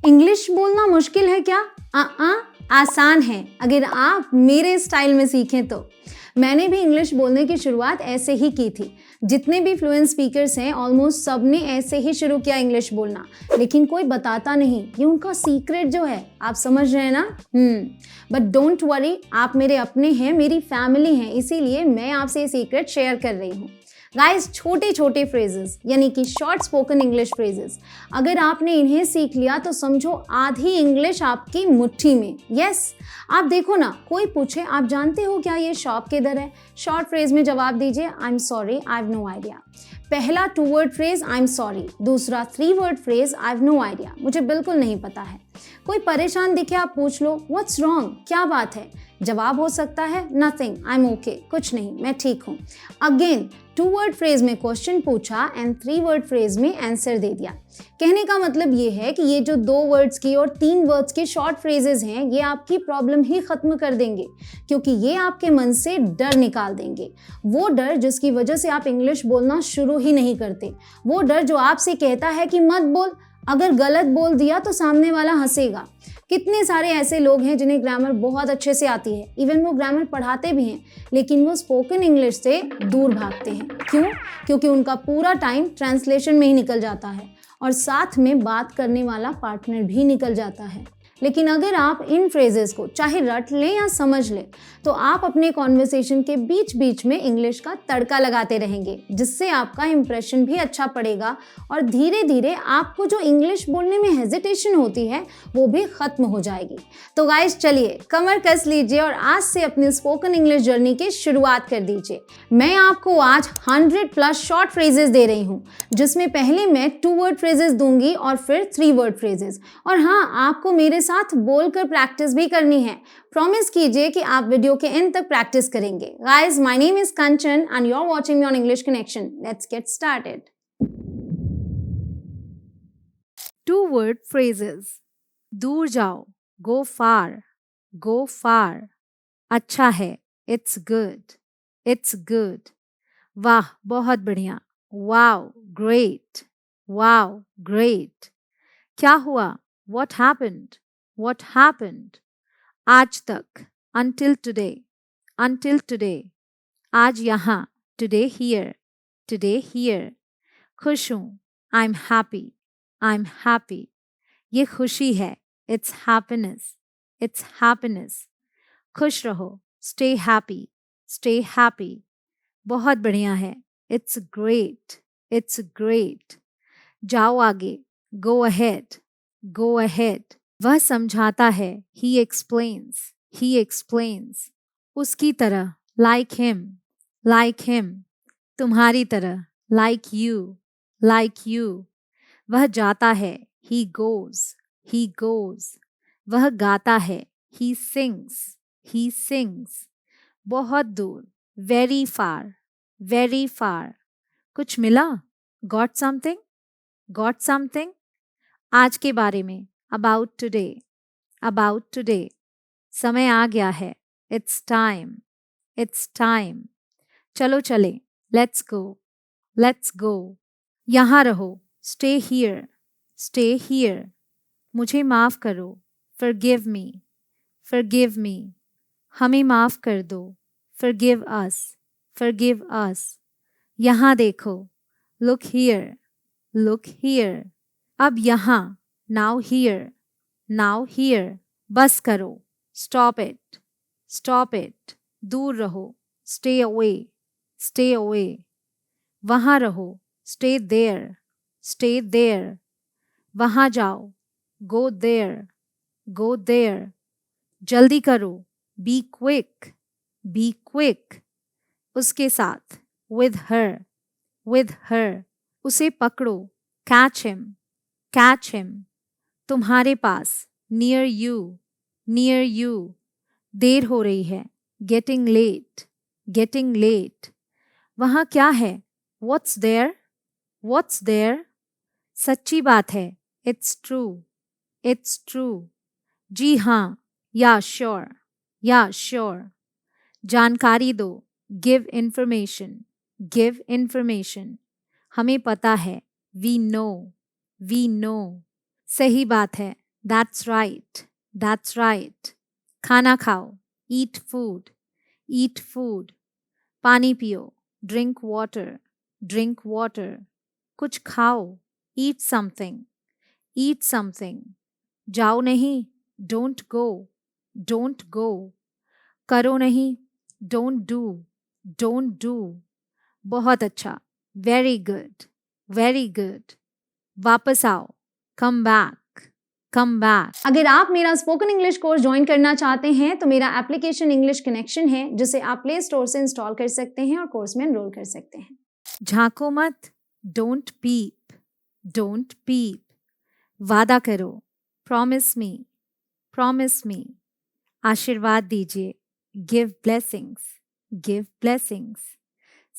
English बोलना मुश्किल है क्या? आसान है अगर आप मेरे स्टाइल में सीखें तो। मैंने भी इंग्लिश बोलने की शुरुआत ऐसे ही की थी। जितने भी फ्लुएंट स्पीकर्स हैं ऑलमोस्ट सब ने ऐसे ही शुरू किया इंग्लिश बोलना, लेकिन कोई बताता नहीं। ये उनका सीक्रेट जो है, आप समझ रहे हैं ना? बट डोंट वरी, आप मेरे अपने हैं, मेरी फैमिली हैं, इसीलिए मैं आपसे ये सीक्रेट शेयर कर रही हूँ। गाइस, छोटे छोटे फ्रेजेस यानी कि शॉर्ट स्पोकन इंग्लिश फ्रेजेस, अगर आपने इन्हें सीख लिया तो समझो आधी इंग्लिश आपकी मुट्ठी में। यस, आप देखो ना, कोई पूछे आप जानते हो क्या ये शॉप किधर है, शॉर्ट फ्रेज में जवाब दीजिए I am sorry, I have no idea. पहला 2 word phrase I am sorry, दूसरा 3 word phrase I have no idea, मुझे बिल्कुल नहीं पता है। कोई परेशान दिखे आप पूछ लो व्हाट्स रॉन्ग, क्या बात है? जवाब हो सकता है नथिंग, आई एम ओके, कुछ नहीं, मैं ठीक हूँ। अगेन 2 वर्ड फ्रेज में क्वेश्चन पूछा एंड 3 वर्ड फ्रेज में आंसर दे दिया। कहने का मतलब ये है कि ये जो 2 वर्ड्स की और 3 वर्ड्स की शॉर्ट फ्रेजेस हैं, ये आपकी प्रॉब्लम ही खत्म कर देंगे, क्योंकि ये आपके मन से डर निकाल देंगे। वो डर जिसकी वजह से आप इंग्लिश बोलना शुरू ही नहीं करते, वो डर जो आपसे कहता है कि मत बोल, अगर गलत बोल दिया तो सामने वाला हंसेगा। कितने सारे ऐसे लोग हैं जिन्हें ग्रामर बहुत अच्छे से आती है, इवन वो ग्रामर पढ़ाते भी हैं, लेकिन वो स्पोकन इंग्लिश से दूर भागते हैं। क्यों? क्योंकि उनका पूरा टाइम ट्रांसलेशन में ही निकल जाता है और साथ में बात करने वाला पार्टनर भी निकल जाता है। लेकिन अगर आप इन फ्रेजेस को चाहे रट लें या समझ लें, तो आप अपने कॉन्वर्सेशन के बीच बीच में इंग्लिश का तड़का लगाते रहेंगे, जिससे आपका इंप्रेशन भी अच्छा पड़ेगा और धीरे धीरे आपको जो इंग्लिश बोलने में हेजिटेशन होती है वो भी खत्म हो जाएगी। तो गाइस, चलिए कमर कस लीजिए और आज से अपनी स्पोकन इंग्लिश जर्नी की शुरुआत कर दीजिए। मैं आपको आज 100+ शॉर्ट फ्रेजेस दे रही हूँ, जिसमें पहले मैं 2 वर्ड फ्रेजेस दूंगी और फिर 3 वर्ड फ्रेजेस। और हाँ, आपको मेरे साथ बोलकर प्रैक्टिस भी करनी है। प्रॉमिस कीजिए कि आप वीडियो के एंड तक प्रैक्टिस करेंगे। Guys, my name is Kanchan and you are watching me on English connection. Let's get started. 2 word phrases. दूर जाओ, गो फार, गो फार। अच्छा है, इट्स गुड, इट्स गुड। वाह, बहुत बढ़िया, वाओ, ग्रेट, वाओ, ग्रेट। क्या हुआ, व्हाट हैपेंड, व्हाट हैपेंड। आज तक, until today, until today। आज यहाँ, today here, today here। खुश हूँ, I'm happy, I'm happy। ये खुशी है, it's happiness, it's happiness। खुश रहो, stay happy, stay happy। बहुत बढ़िया है, it's great, it's great। जाओ आगे, go ahead, go ahead। वह समझाता है, he explains, he explains। उसकी तरह, like him, like him। तुम्हारी तरह, like you, like you। वह जाता है, he goes, he goes। वह गाता है, he sings, he sings। बहुत दूर, very far, very far। कुछ मिला, got something, got something। आज के बारे में, about today, about today। समय आ गया है, it's time, it's time। चलो चले, let's go, let's go। यहाँ रहो, stay here, stay here। मुझे माफ़ करो, forgive me, forgive me। हमें माफ़ कर दो, forgive us, forgive us। यहाँ देखो, look here, look here। अब यहाँ, now here, now here। बस करो, stop it, stop it। दूर रहो, stay away, stay away। वहाँ रहो, stay there, stay there। वहाँ जाओ, go there, go there। जल्दी करो, be quick, be quick। उसके साथ, with her, with her। उसे पकड़ो, catch him, catch him। तुम्हारे पास, near you, near you। देर हो रही है, getting late, getting late। वहाँ क्या है, what's there, what's there। सच्ची बात है, it's true, it's true। जी हाँ, या sure, या sure। जानकारी दो, give information, give information। हमें पता है, we know, we know। सही बात है, That's right. That's right. खाना खाओ. Eat food. Eat food. पानी पियो. Drink water. Drink water. कुछ खाओ. Eat something. Eat something. जाओ नहीं. Don't go. Don't go. करो नहीं. Don't do. Don't do. बहुत अच्छा. Very good. Very good. वापस आओ. Come back. Come back. अगर आप मेरा स्पोकन इंग्लिश कोर्स ज्वाइन करना चाहते हैं तो मेरा एप्लीकेशन इंग्लिश कनेक्शन है जिसे आप प्ले स्टोर से इंस्टॉल कर सकते हैं और कोर्स में एनरोल कर सकते हैं। झांको मत. Don't peep. Don't peep. वादा करो. Promise me. Promise me. आशीर्वाद दीजिए. Give blessings. Give blessings.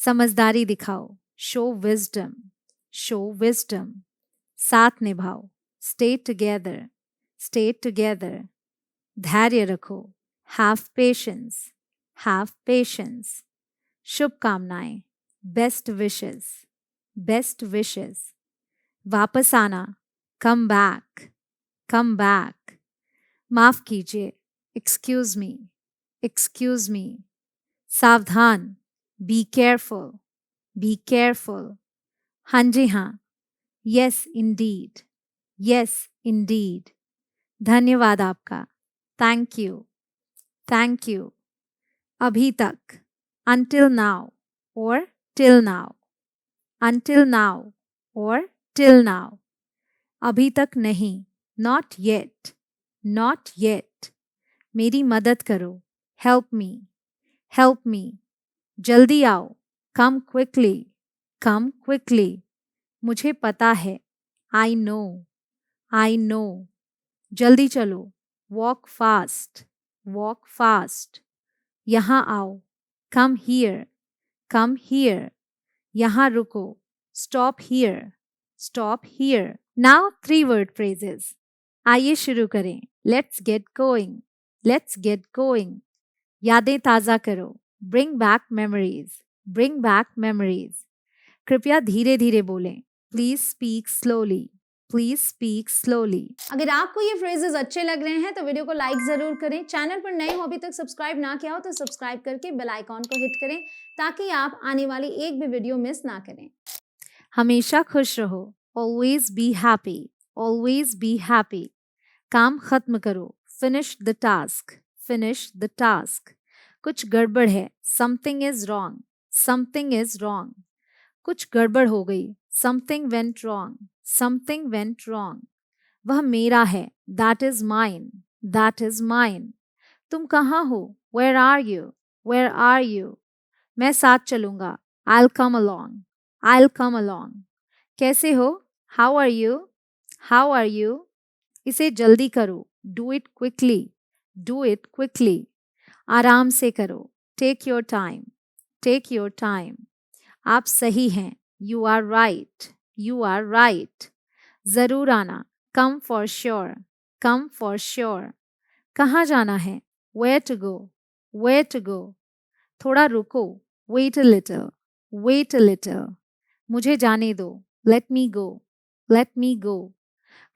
समझदारी दिखाओ. Show wisdom. Show wisdom. साथ निभाओ. Stay together. Stay together. धैर्य रखो. Have patience. Have patience. शुभकामनाएं. Best wishes. Best wishes. वापस आना. Come back. Come back. माफ कीजिए. Excuse me. Excuse me. सावधान. Be careful. Be careful. हाँ जी हाँ. Yes indeed. Yes indeed. धन्यवाद आपका. Thank you. Thank you. अभी तक. Until now or till now. Until now or till now. अभी तक नहीं. Not yet. Not yet. मेरी मदद करो. Help me. Help me. जल्दी आओ. Come quickly. Come quickly. मुझे पता है. I know. I know. जल्दी चलो. Walk fast. Walk fast. यहाँ आओ. Come here. Come here. यहाँ रुको. Stop here. Stop here. Now 3 word phrases. आइए शुरू करें. Let's get going. Let's get going. यादें ताज़ा करो. Bring back memories. Bring back memories. कृपया धीरे धीरे बोलें. Please speak slowly. Please speak slowly. अगर आपको ये फ्रेजेस अच्छे लग रहे हैं तो वीडियो को लाइक जरूर करें। चैनल पर नए हो अभी तक सब्सक्राइब ना किया हो तो सब्सक्राइब करके बेल आइकॉन को हिट करें ताकि आप आने वाली एक भी वीडियो मिस ना करें। हमेशा खुश रहो. Always be happy. Always be happy. काम खत्म करो. Finish the task. Finish the task. कुछ गड़बड़ है. Something is wrong. Something is wrong. कुछ गड़बड़ हो गई. Something went wrong. Something went wrong. वह मेरा है. That is mine. That is mine. तुम कहाँ हो? Where are you? Where are you? मैं साथ चलूंगा. I'll come along. I'll come along. कैसे हो? How are you? How are you? इसे जल्दी करो. Do it quickly. Do it quickly. आराम से करो. Take your time. Take your time. आप सही हैं. You are right. You are right. जरूर आना. Come for sure. Come for sure. कहाँ जाना है? Where to go? Where to go? थोड़ा रुको. Wait a little. Wait a little. मुझे जाने दो. Let me go. Let me go.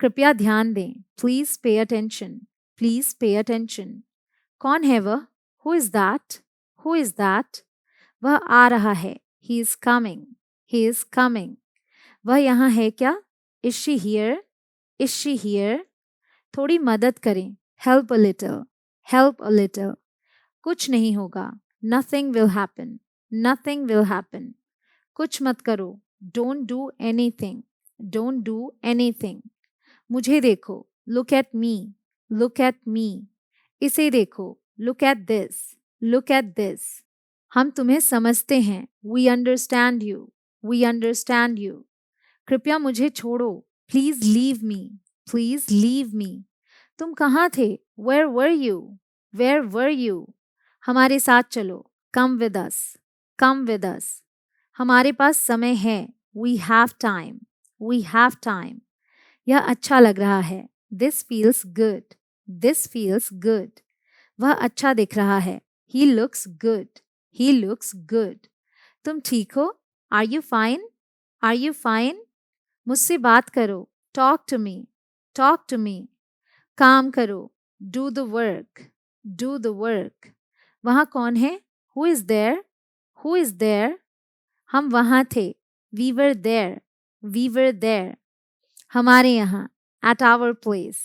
कृपया ध्यान दें. Please pay attention. Please pay attention. कौन है वह? Who is that? Who is that? वह आ रहा है. He is coming. He is coming. वह यहाँ है क्या? Is she here? Is she here? थोड़ी मदद करें. Help a little. Help a little. कुछ नहीं होगा. Nothing will happen. Nothing will happen. कुछ मत करो. Don't do anything. Don't do anything. मुझे देखो. Look at me. Look at me. इसे देखो. Look at this. Look at this. हम तुम्हें समझते हैं. We understand you. We understand you. कृपया मुझे छोड़ो. Please leave me. Please leave me. तुम कहाँ थे? Where were you? Where were you? हमारे साथ चलो. Come with us. Come with us. हमारे पास समय है. We have time. We have time. यह अच्छा लग रहा है. This feels good. This feels good. वह अच्छा दिख रहा है. He looks good. He looks good. तुम ठीक हो? Are you fine? Are you fine? मुझसे बात करो. Talk to me. Talk to me. काम करो, do the work, do the work. वहाँ कौन है? Who is there? Who is there? हम वहाँ थे, we were there, we were there. हमारे यहाँ, at our place,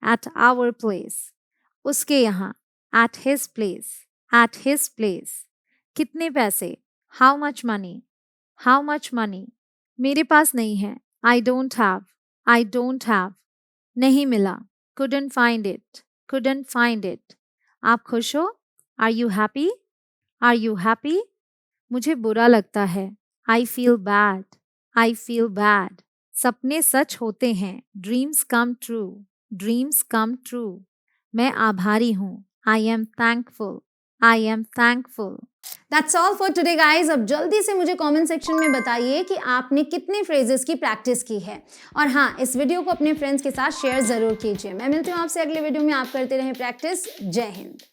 at our place. उसके यहाँ, at his place, at his place. कितने पैसे? How much money? How much money? मेरे पास नहीं है, I don't have, I don't have. नहीं मिला, couldn't find it, couldn't find it. आप खुश हो? Are you happy? Are you happy? मुझे बुरा लगता है, I feel bad, I feel bad. सपने सच होते हैं, dreams come true, dreams come true. मैं आभारी हूँ, I am thankful, I am thankful. That's all for today guys. अब जल्दी से मुझे कमेंट सेक्शन में बताइए कि आपने कितने फ्रेजेस की प्रैक्टिस की है, और हाँ, इस वीडियो को अपने फ्रेंड्स के साथ शेयर जरूर कीजिए। मैं मिलती हूँ आपसे अगले वीडियो में। आप करते रहें प्रैक्टिस। जय हिंद।